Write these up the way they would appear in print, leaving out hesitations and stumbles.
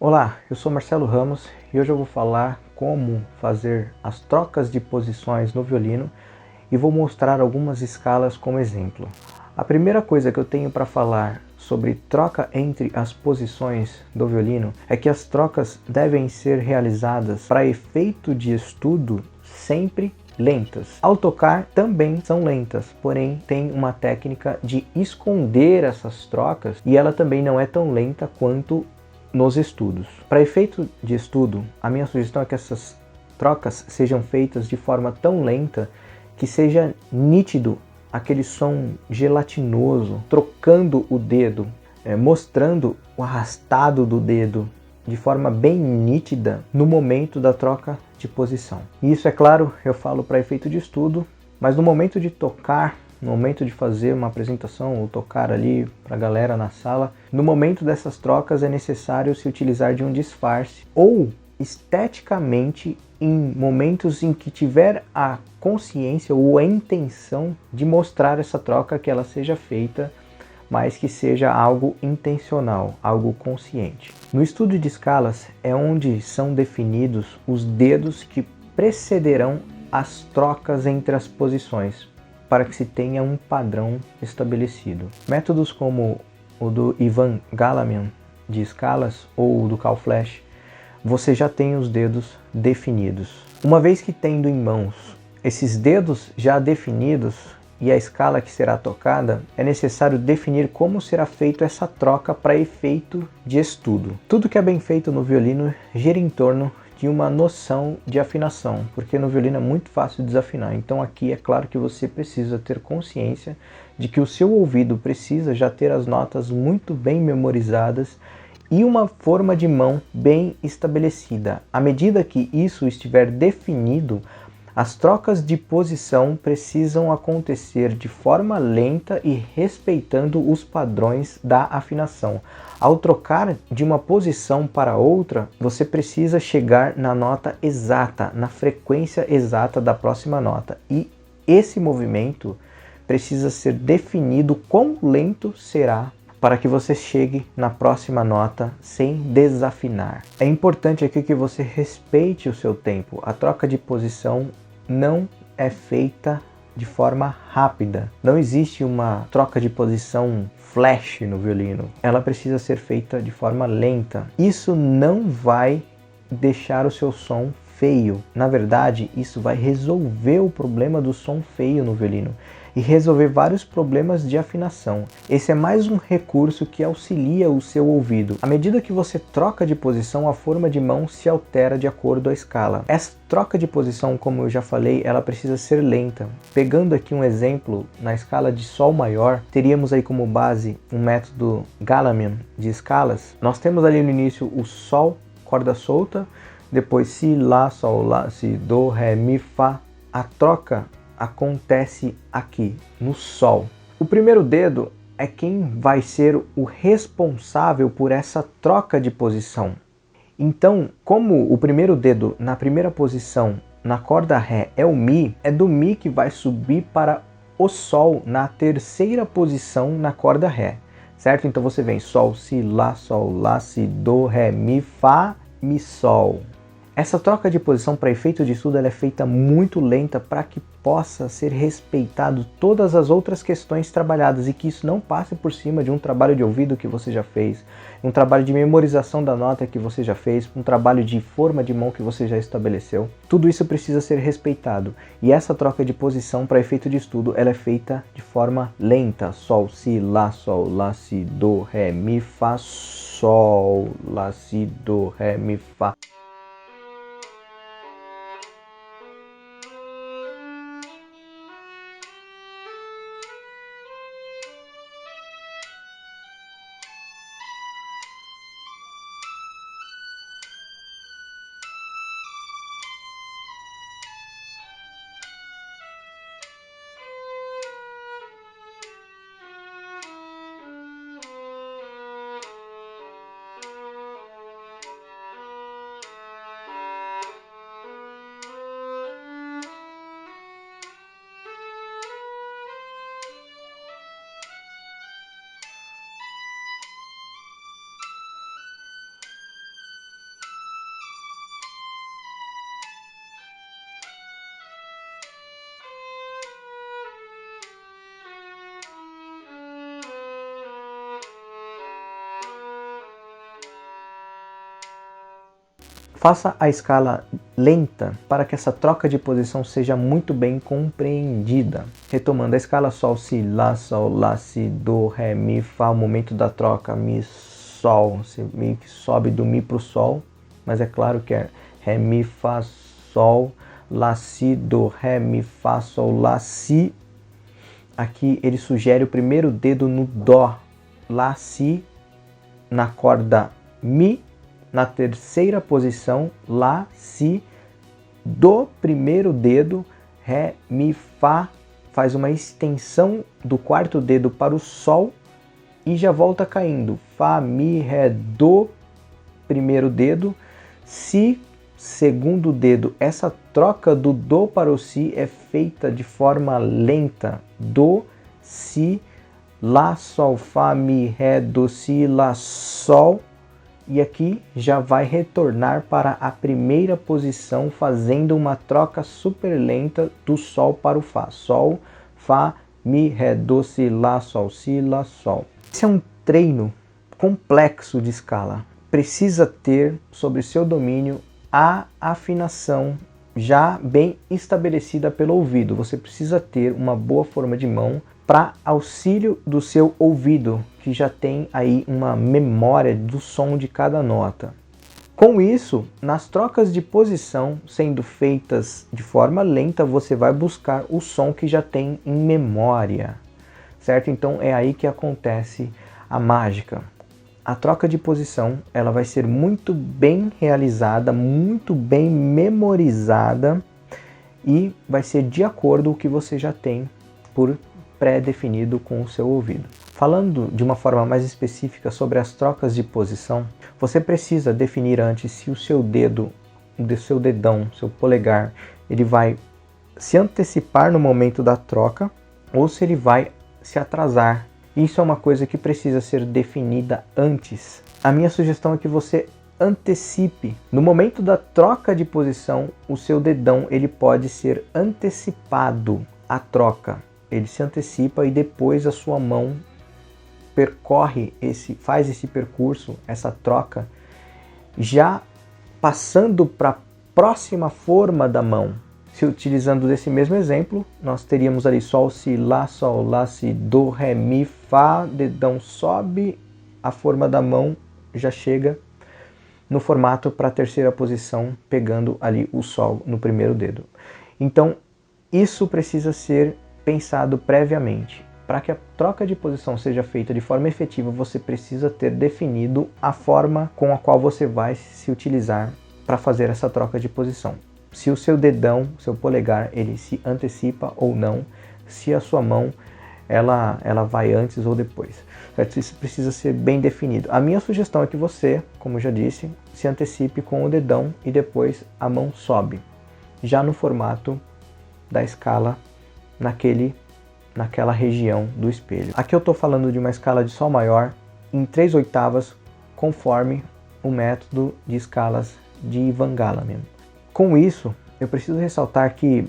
Olá, eu sou Marcelo Ramos e hoje eu vou falar como fazer as trocas de posições no violino e vou mostrar algumas escalas como exemplo. A primeira coisa que eu tenho para falar sobre troca entre as posições do violino é que as trocas devem ser realizadas para efeito de estudo sempre lentas. Ao tocar também são lentas, porém tem uma técnica de esconder essas trocas e ela também não é tão lenta quanto nos estudos. Para efeito de estudo, a minha sugestão é que essas trocas sejam feitas de forma tão lenta que seja nítido aquele som gelatinoso, trocando o dedo, mostrando o arrastado do dedo de forma bem nítida no momento da troca de posição. E isso, é claro, eu falo para efeito de estudo, mas no momento de tocar, no momento de fazer uma apresentação ou tocar ali para a galera na sala, no momento dessas trocas é necessário se utilizar de um disfarce ou esteticamente em momentos em que tiver a consciência ou a intenção de mostrar essa troca, que ela seja feita, mas que seja algo intencional, algo consciente. No estudo de escalas é onde são definidos os dedos que precederão as trocas entre as posições, para que se tenha um padrão estabelecido. Métodos como o do Ivan Galamian de escalas ou o do Cal Flash, você já tem os dedos definidos. Uma vez que tendo em mãos esses dedos já definidos e a escala que será tocada, é necessário definir como será feita essa troca para efeito de estudo. Tudo que é bem feito no violino gira em torno de uma noção de afinação, porque no violino é muito fácil desafinar. Então aqui é claro que você precisa ter consciência de que o seu ouvido precisa já ter as notas muito bem memorizadas e uma forma de mão bem estabelecida. À medida que isso estiver definido, as trocas de posição precisam acontecer de forma lenta e respeitando os padrões da afinação. Ao trocar de uma posição para outra, você precisa chegar na nota exata, na frequência exata da próxima nota. E esse movimento precisa ser definido quão lento será para que você chegue na próxima nota sem desafinar. É importante aqui que você respeite o seu tempo. A troca de posição não é feita de forma rápida. Não existe uma troca de posição flash no violino. Ela precisa ser feita de forma lenta. Isso não vai deixar o seu som feio. Na verdade, isso vai resolver o problema do som feio no violino e resolver vários problemas de afinação. Esse é mais um recurso que auxilia o seu ouvido. À medida que você troca de posição, a forma de mão se altera de acordo com a escala. Essa troca de posição, como eu já falei, ela precisa ser lenta. Pegando aqui um exemplo, na escala de Sol maior, teríamos aí como base um método Galamian de escalas. Nós temos ali no início o Sol, corda solta, depois Si, Lá, Sol, Lá, Si, Do, Ré, Mi, Fá. A troca acontece aqui, no Sol. O primeiro dedo é quem vai ser o responsável por essa troca de posição. Então, como o primeiro dedo na primeira posição na corda Ré é o Mi, é do Mi que vai subir para o Sol na terceira posição na corda Ré, certo? Então você vem Sol, Si, Lá, Si, Do, Ré, Mi, Fá, Mi, Sol. Essa troca de posição para efeito de estudo ela é feita muito lenta para que possa ser respeitado todas as outras questões trabalhadas e que isso não passe por cima de um trabalho de ouvido que você já fez, um trabalho de memorização da nota que você já fez, um trabalho de forma de mão que você já estabeleceu. Tudo isso precisa ser respeitado e essa troca de posição para efeito de estudo ela é feita de forma lenta. Sol, Si, Lá, Si, Do, Ré, Mi, Fá, Sol, Lá, Si, Do, Ré, Mi, Fá. Faça a escala lenta para que essa troca de posição seja muito bem compreendida. Retomando a escala Sol, Si, Lá, Si, Do, Ré, Mi, Fá, o momento da troca Mi, Sol, você meio que sobe do Mi para o Sol, mas é claro que é Ré, Mi, Fá, Sol, Lá, Si, Do, Ré, Mi, Fá, Sol, Lá, Si. Aqui ele sugere o primeiro dedo no Dó, Lá, Si, na corda Mi, na terceira posição, Lá, Si, do primeiro dedo, Ré, Mi, Fá, faz uma extensão do quarto dedo para o Sol e já volta caindo. Fá, Mi, Ré, Do, primeiro dedo, Si, segundo dedo. Essa troca do Do para o Si é feita de forma lenta. Do, Si, Lá, Sol, Fá, Mi, Ré, Do, Si, Lá, Sol. E aqui já vai retornar para a primeira posição, fazendo uma troca super lenta do Sol para o Fá. Sol, Fá, Mi, Ré, Do, Si, Lá, Sol, Si, Lá, Sol. Esse é um treino complexo de escala. Precisa ter sobre seu domínio a afinação já bem estabelecida pelo ouvido. Você precisa ter uma boa forma de mão para auxílio do seu ouvido, que já tem aí uma memória do som de cada nota. Com isso, nas trocas de posição sendo feitas de forma lenta, você vai buscar o som que já tem em memória, certo? Então é aí que acontece a mágica. A troca de posição, ela vai ser muito bem realizada, muito bem memorizada e vai ser de acordo com o que você já tem por pré-definido com o seu ouvido. Falando de uma forma mais específica sobre as trocas de posição, você precisa definir antes se o seu dedo, o seu dedão, seu polegar, ele vai se antecipar no momento da troca ou se ele vai se atrasar. Isso é uma coisa que precisa ser definida antes. A minha sugestão é que você antecipe. No momento da troca de posição, o seu dedão ele pode ser antecipado à troca. Ele se antecipa e depois a sua mão faz esse percurso, essa troca, já passando para a próxima forma da mão. Se utilizando desse mesmo exemplo, nós teríamos ali Sol, Si, Lá, Si, Do, Ré, Mi, Fá, dedão sobe, a forma da mão já chega no formato para a terceira posição, pegando ali o Sol no primeiro dedo. Então, isso precisa ser pensado previamente. Para que a troca de posição seja feita de forma efetiva, você precisa ter definido a forma com a qual você vai se utilizar para fazer essa troca de posição. Se o seu dedão, seu polegar, ele se antecipa ou não, se a sua mão ela vai antes ou depois. Certo? Isso precisa ser bem definido. A minha sugestão é que você, como eu já disse, se antecipe com o dedão e depois a mão sobe, já no formato da escala naquela região do espelho. Aqui eu estou falando de uma escala de Sol maior em 3/8, conforme o método de escalas de Ivan Galaman. Com isso, eu preciso ressaltar que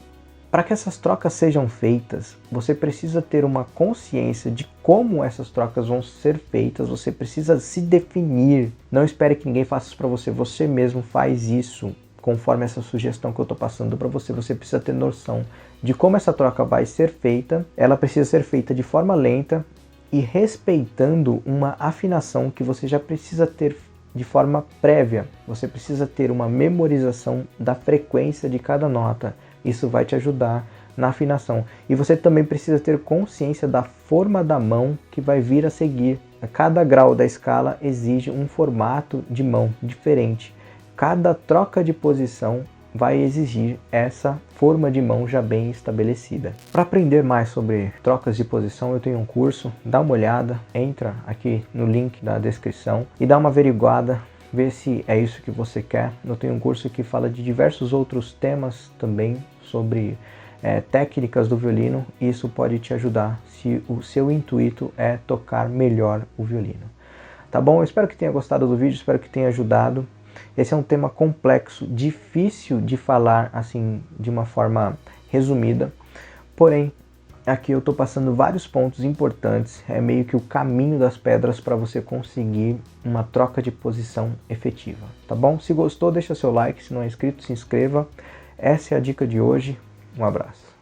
para que essas trocas sejam feitas, você precisa ter uma consciência de como essas trocas vão ser feitas, você precisa se definir. Não espere que ninguém faça isso para você, você mesmo faz isso. Conforme essa sugestão que eu estou passando para você, você precisa ter noção de como essa troca vai ser feita. Ela precisa ser feita de forma lenta e respeitando uma afinação que você já precisa ter de forma prévia. Você precisa ter uma memorização da frequência de cada nota. Isso vai te ajudar na afinação. E você também precisa ter consciência da forma da mão que vai vir a seguir. Cada grau da escala exige um formato de mão diferente. Cada troca de posição vai exigir essa forma de mão já bem estabelecida. Para aprender mais sobre trocas de posição, eu tenho um curso, dá uma olhada, entra aqui no link da descrição e dá uma averiguada, vê se é isso que você quer. Eu tenho um curso que fala de diversos outros temas também sobre técnicas do violino, e isso pode te ajudar se o seu intuito é tocar melhor o violino. Tá bom? Eu espero que tenha gostado do vídeo, espero que tenha ajudado. Esse é um tema complexo, difícil de falar assim de uma forma resumida, porém aqui eu estou passando vários pontos importantes, é meio que o caminho das pedras para você conseguir uma troca de posição efetiva, tá bom? Se gostou, deixa seu like, se não é inscrito, se inscreva. Essa é a dica de hoje, um abraço.